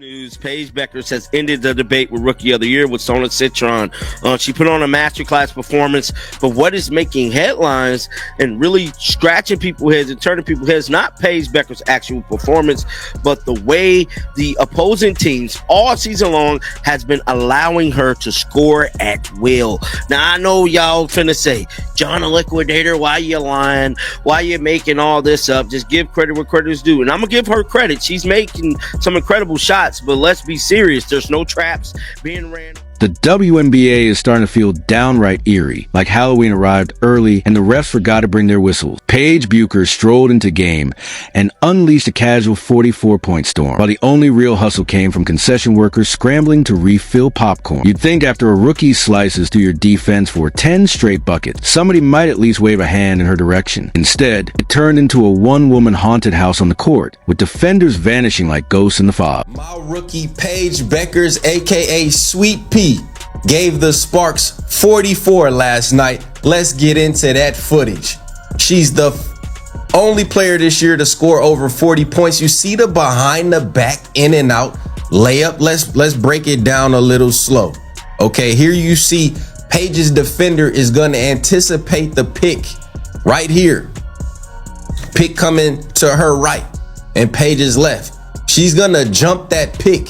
News, Paige Bueckers has ended the debate with Rookie of the Year with Sona Citron. She put on a masterclass performance, but what is making headlines and really scratching people's heads and turning people's heads, not Paige Bueckers' actual performance, but the way the opposing teams all season long has been allowing her to score at will. Now, I know y'all finna say, John, a liquidator, why you lying? Why you making all this up? Just give credit where credit is due. And I'm gonna give her credit. She's making some incredible shots, but let's be serious. There's no traps being ran. The WNBA is starting to feel downright eerie, like Halloween arrived early and the refs forgot to bring their whistles. Paige Bueckers strolled into game and unleashed a casual 44-point storm, while the only real hustle came from concession workers scrambling to refill popcorn. You'd think after a rookie slices through your defense for 10 straight buckets, somebody might at least wave a hand in her direction. Instead, it turned into a one-woman haunted house on the court, with defenders vanishing like ghosts in the fog. My rookie Paige Bueckers, aka Sweet Pea, gave the Sparks 44 last night. Let's get into that footage. She's the only player this year to score over 40 points. You see the behind the back in and out layup. Let's break it down a little slow. Okay, here you see Paige's defender is going to anticipate the pick right here. Pick coming to her right and Paige's left. She's going to jump that pick.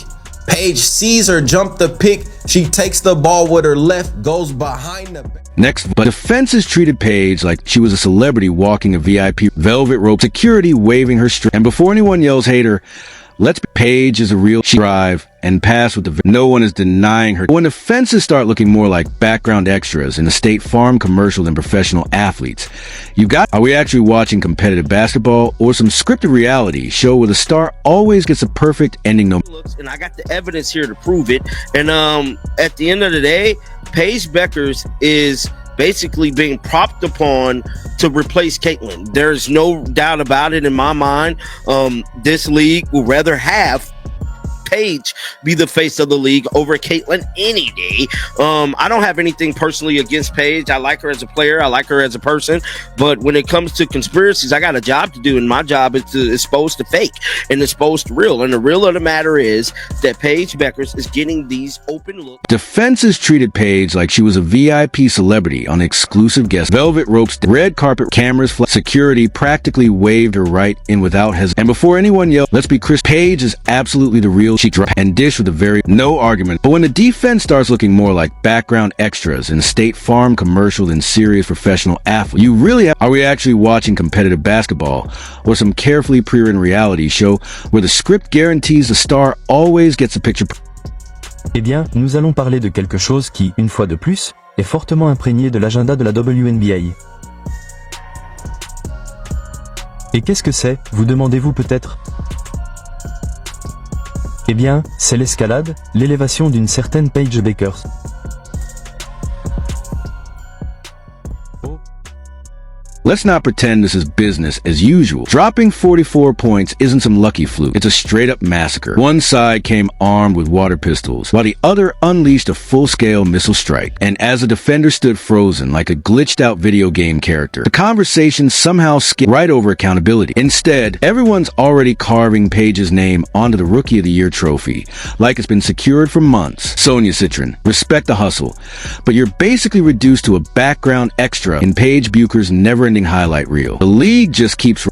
Paige sees her jump the pick. She takes the ball with her left, goes behind the back. Next, but defenses treated Paige like she was a celebrity walking a VIP velvet rope, security waving her strength. And before anyone yells hater, Paige is a real drive and pass with the no one is denying her. When the fences start looking more like background extras in a State Farm commercial than professional athletes, are we actually watching competitive basketball or some scripted reality show where the star always gets a perfect ending? And I got the evidence here to prove it. And at the end of the day, Paige Bueckers is basically being propped upon to replace Caitlin. There's no doubt about it in my mind. This league will rather have Paige be the face of the league over Caitlin any day. I don't have anything personally against Paige. I like her as a player. I like her as a person. But when it comes to conspiracies, I got a job to do, and my job is supposed to fake and it's supposed to real. And the real of the matter is that Paige Bueckers is getting these open looks. Defenses treated Paige like she was a VIP celebrity on exclusive guest velvet ropes, red carpet, cameras, security practically waved her right in without hesitation. And before anyone yelled, let's be crisp, Paige is absolutely the real. She dropped and dish with a very no argument. But when the defense starts looking more like background extras in a State Farm commercial than serious professional athlete, are we actually watching competitive basketball or some carefully pre-written reality show where the script guarantees the star always gets a picture? Eh bien, nous allons parler de quelque chose qui, une fois de plus, est fortement imprégné de l'agenda de la WNBA. Et qu'est-ce que c'est, vous demandez-vous peut-être? Eh bien, c'est l'escalade, l'élévation d'une certaine Paige Bueckers. Let's not pretend this is business as usual. Dropping 44 points isn't some lucky fluke. It's a straight-up massacre. One side came armed with water pistols, while the other unleashed a full-scale missile strike. And as the defender stood frozen like a glitched-out video game character, the conversation somehow skipped right over accountability. Instead, everyone's already carving Paige's name onto the Rookie of the Year trophy, like it's been secured for months. Sonia Citron, respect the hustle, but you're basically reduced to a background extra in Paige Bueckers' never-ending highlight reel. The league just keeps.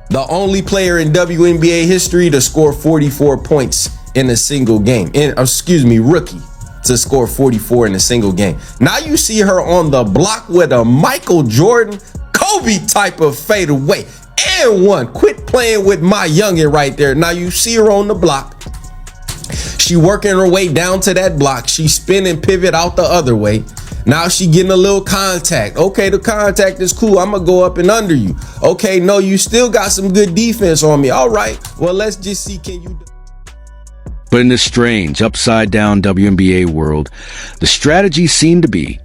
The only player in WNBA history to score 44 points in a single game. Rookie to score 44 in a single game. Now you see her on the block with a Michael Jordan, Kobe type of fadeaway. And one. Quit playing with my youngin' right there. Now you see her on the block. She working her way down to that block. She spin and pivot out the other way. Now she getting a little contact. Okay, the contact is cool. I'm gonna go up and under you. Okay, no, you still got some good defense on me. All right, well, let's just see, can you... But in this strange, upside-down WNBA world, the strategy seemed to be,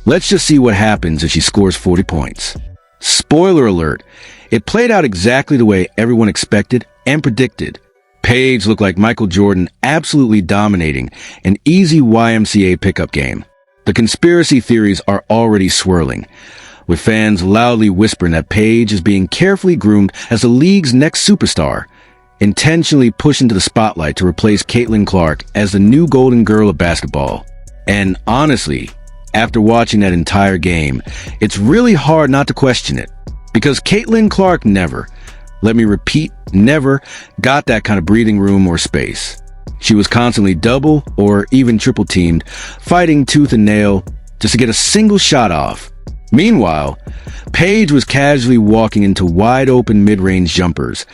let's just see what happens if she scores 40 points. Spoiler alert, it played out exactly the way everyone expected and predicted. Paige looked like Michael Jordan absolutely dominating an easy YMCA pickup game. The conspiracy theories are already swirling, with fans loudly whispering that Paige is being carefully groomed as the league's next superstar. intentionally pushed into the spotlight to replace Caitlin Clark as the new golden girl of basketball. And honestly, after watching that entire game, it's really hard not to question it. Because Caitlin Clark never, let me repeat, never got that kind of breathing room or space. She was constantly double or even triple teamed, fighting tooth and nail just to get a single shot off. Meanwhile, Paige was casually walking into wide open mid-range jumpers,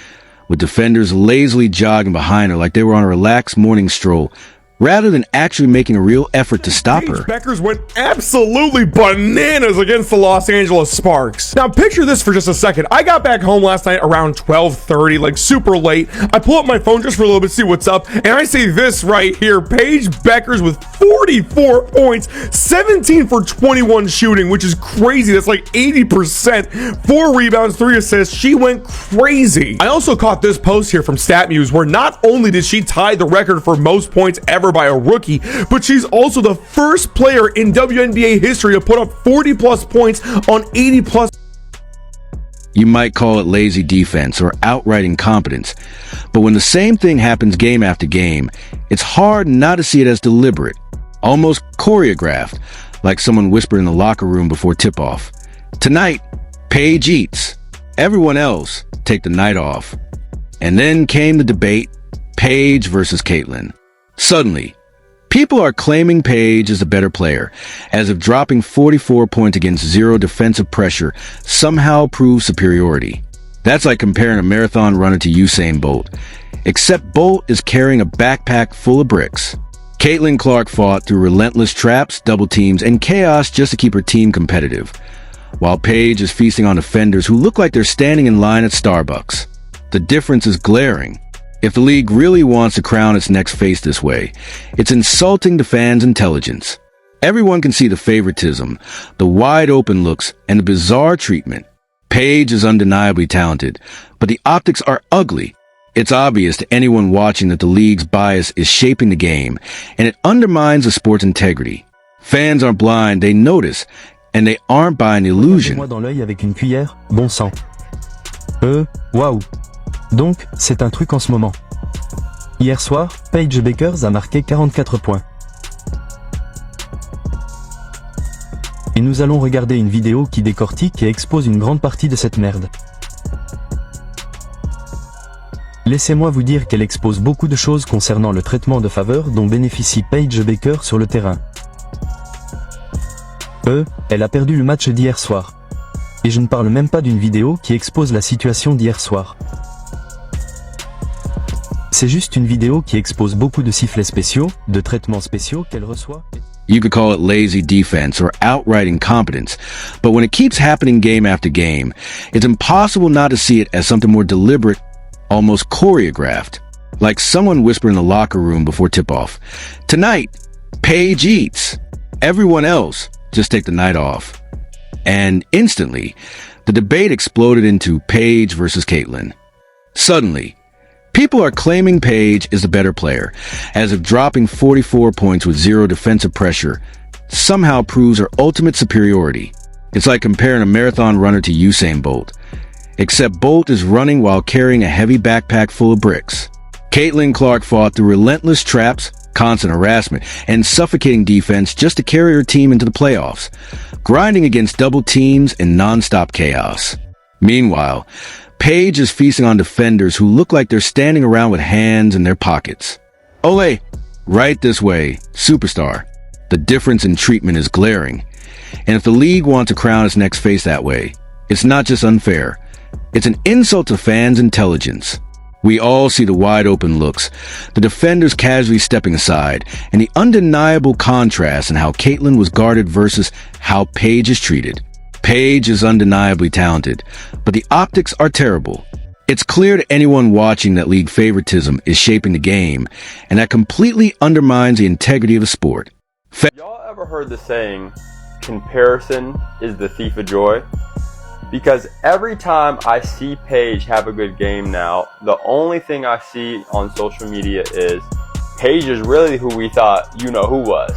with defenders lazily jogging behind her like they were on a relaxed morning stroll, rather than actually making a real effort to stop her. Paige Bueckers went absolutely bananas against the Los Angeles Sparks. Now picture this for just a second. I got back home last night around 12:30, like super late. I pull up my phone just for a little bit, see what's up, and I see this right here. Paige Bueckers with 44 points, 17 for 21 shooting, which is crazy. That's like 80%. 4 rebounds, 3 assists. She went crazy. I also caught this post here from StatMuse where not only did she tie the record for most points ever by a rookie, but she's also the first player in WNBA history to put up 40 plus points on 80 plus. You might call it lazy defense or outright incompetence, but when the same thing happens game after game, it's hard not to see it as deliberate, almost choreographed, like someone whispered in the locker room before tip-off. Tonight, Paige eats. Everyone else take the night off. And then came the debate, Paige versus Caitlin. Suddenly, people are claiming Paige is the better player, as if dropping 44 points against zero defensive pressure somehow proves superiority. That's like comparing a marathon runner to Usain Bolt, except Bolt is carrying a backpack full of bricks. Caitlin Clark fought through relentless traps, double teams, and chaos just to keep her team competitive, while Paige is feasting on defenders who look like they're standing in line at Starbucks. The difference is glaring. If the league really wants to crown its next face this way, it's insulting to fans' intelligence. Everyone can see the favoritism, the wide-open looks, and the bizarre treatment. Paige is undeniably talented, but the optics are ugly. It's obvious to anyone watching that the league's bias is shaping the game, and it undermines the sport's integrity. Fans aren't blind, they notice, and they aren't buying the illusion. Moi dans l'œil avec une cuillère, bon sang. Waouh. Donc, c'est un truc en ce moment. Hier soir, Paige Bueckers a marqué 44 points. Et nous allons regarder une vidéo qui décortique et expose une grande partie de cette merde. Laissez-moi vous dire qu'elle expose beaucoup de choses concernant le traitement de faveur dont bénéficie Paige Bueckers sur le terrain. Elle a perdu le match d'hier soir. Et je ne parle même pas d'une vidéo qui expose la situation d'hier soir. C'est juste une vidéo qui expose beaucoup de sifflets spéciaux, de traitements spéciaux qu'elle reçoit. You could call it lazy defense or outright incompetence, but when it keeps happening game after game, it's impossible not to see it as something more deliberate, almost choreographed, like someone whispered in the locker room before tip-off. Tonight, Paige eats. Everyone else just take the night off. And instantly, the debate exploded into Paige versus Caitlin. Suddenly, people are claiming Paige is the better player, as if dropping 44 points with zero defensive pressure somehow proves her ultimate superiority. It's like comparing a marathon runner to Usain Bolt, except Bolt is running while carrying a heavy backpack full of bricks. Caitlin Clark fought through relentless traps, constant harassment, and suffocating defense just to carry her team into the playoffs, grinding against double teams and non-stop chaos. Meanwhile, Paige is feasting on defenders who look like they're standing around with hands in their pockets. Ole, right this way, superstar. The difference in treatment is glaring. And if the league wants to crown its next face that way, it's not just unfair. It's an insult to fans' intelligence. We all see the wide open looks, the defenders casually stepping aside, and the undeniable contrast in how Caitlin was guarded versus how Paige is treated. Paige is undeniably talented, but the optics are terrible. It's clear to anyone watching that league favoritism is shaping the game, and that completely undermines the integrity of the sport. Y'all ever heard the saying, comparison is the thief of joy? Because every time I see Paige have a good game now, the only thing I see on social media is Paige is really who we thought you-know-who was.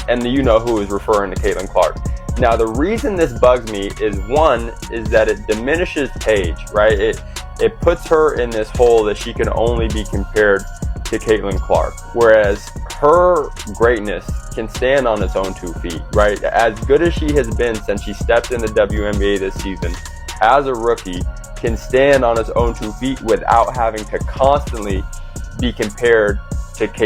And the you-know-who is referring to Caitlin Clark. Now, the reason this bugs me is, one, is that it diminishes Paige, right? it puts her in this hole that she can only be compared to Caitlin Clark, whereas her greatness can stand on its own 2 feet, right? As good as she has been since she stepped in the WNBA this season, as a rookie, can stand on its own 2 feet without having to constantly be compared to Caitlin.